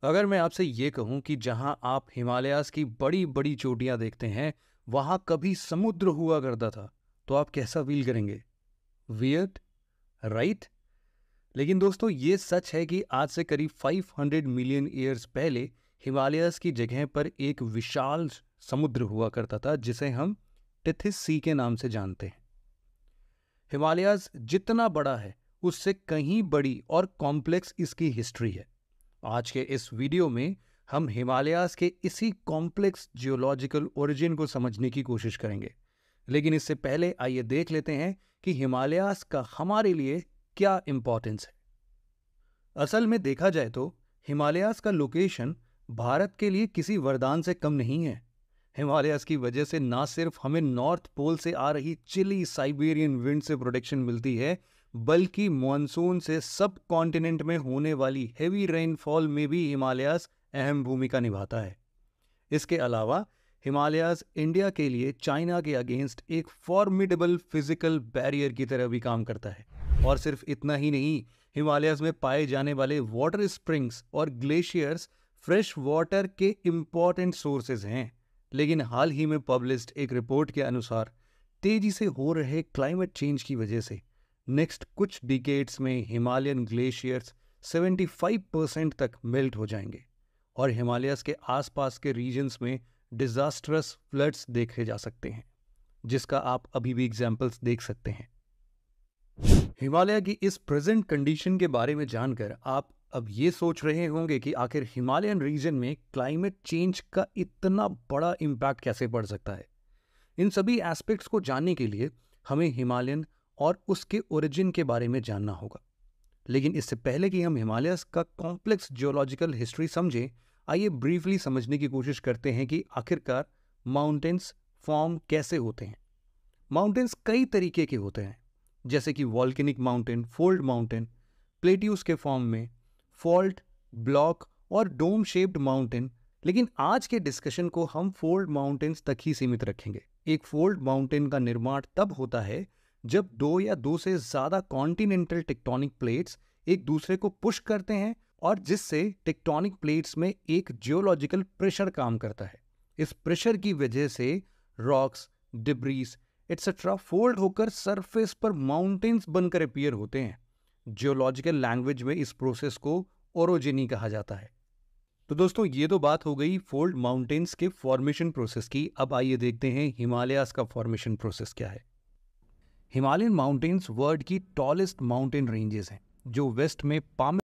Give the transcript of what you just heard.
अगर मैं आपसे ये कहूं कि जहां आप हिमालयाज की बड़ी बड़ी चोटियां देखते हैं वहां कभी समुद्र हुआ करता था, तो आप कैसा फील करेंगे? Weird, right? लेकिन दोस्तों, ये सच है कि आज से करीब 500 मिलियन ईयर्स पहले हिमालयाज की जगह पर एक विशाल समुद्र हुआ करता था जिसे हम टिथिस सी के नाम से जानते हैं। हिमालयाज जितना बड़ा है उससे कहीं बड़ी और कॉम्प्लेक्स इसकी हिस्ट्री है। आज के इस वीडियो में हम हिमालयाज के इसी कॉम्प्लेक्स जियोलॉजिकल ओरिजिन को समझने की कोशिश करेंगे। लेकिन इससे पहले आइए देख लेते हैं कि हिमालयाज का हमारे लिए क्या इंपॉर्टेंस है। असल में देखा जाए तो हिमालयाज का लोकेशन भारत के लिए किसी वरदान से कम नहीं है। हिमालयाज की वजह से ना सिर्फ हमें नॉर्थ पोल से आ रही चिली साइबेरियन विंड से प्रोटेक्शन मिलती है, बल्कि मॉनसून से सब कॉन्टिनेंट में होने वाली हेवी रेनफॉल में भी हिमालयाज अहम भूमिका निभाता है। इसके अलावा हिमालयाज इंडिया के लिए चाइना के अगेंस्ट एक फॉर्मिडेबल फिजिकल बैरियर की तरह भी काम करता है। और सिर्फ इतना ही नहीं, हिमालयाज में पाए जाने वाले वाटर स्प्रिंग्स और ग्लेशियर्स फ्रेश वाटर के इम्पॉर्टेंट सोर्सेज हैं। लेकिन हाल ही में पब्लिश्ड एक रिपोर्ट के अनुसार तेजी से हो रहे क्लाइमेट चेंज की वजह से नेक्स्ट कुछ डिकेड्स में हिमालयन ग्लेशियर्स 75% तक मेल्ट हो जाएंगे और हिमालयस के आसपास के रीजन्स में डिजास्ट्रस फ्लड्स देखे जा सकते हैं, जिसका आप अभी भी एग्जाम्पल्स देख सकते हैं। हिमालय की इस प्रेजेंट कंडीशन के बारे में जानकर आप अब ये सोच रहे होंगे कि आखिर हिमालयन रीजन में क्लाइमेट चेंज का इतना बड़ा इम्पैक्ट कैसे पड़ सकता है। इन सभी एस्पेक्ट्स को जानने के लिए हमें हिमालयन और उसके ओरिजिन के बारे में जानना होगा। लेकिन इससे पहले कि हम हिमालयस का कॉम्प्लेक्स जियोलॉजिकल हिस्ट्री समझें, आइए ब्रीफली समझने की कोशिश करते हैं कि आखिरकार माउंटेन्स फॉर्म कैसे होते हैं। माउंटेन्स कई तरीके के होते हैं, जैसे कि volcanic mountain, fold mountain, plateaus के फॉर्म में, फॉल्ट, ब्लॉक और डोम शेप्ड माउंटेन। लेकिन आज के डिस्कशन को हम फोल्ड माउंटेन्स तक ही सीमित रखेंगे। एक फोल्ड माउंटेन का निर्माण तब होता है जब दो या दो से ज्यादा कॉन्टिनेंटल टेक्टोनिक प्लेट्स एक दूसरे को पुश करते हैं और जिससे टेक्टोनिक प्लेट्स में एक जियोलॉजिकल प्रेशर काम करता है। इस प्रेशर की वजह से रॉक्स, डिब्रीज एटसेट्रा फोल्ड होकर सरफेस पर माउंटेन्स बनकर अपीयर होते हैं। जियोलॉजिकल लैंग्वेज में इस प्रोसेस को ओरोजेनी कहा जाता है। तो दोस्तों, ये तो बात हो गई फोल्ड माउंटेन्स के फॉर्मेशन प्रोसेस की। अब आइए देखते हैं हिमालयास का फॉर्मेशन प्रोसेस क्या है। हिमालयन माउंटेन्स वर्ल्ड की टॉलेस्ट माउंटेन रेंजेस हैं, जो वेस्ट में पामिर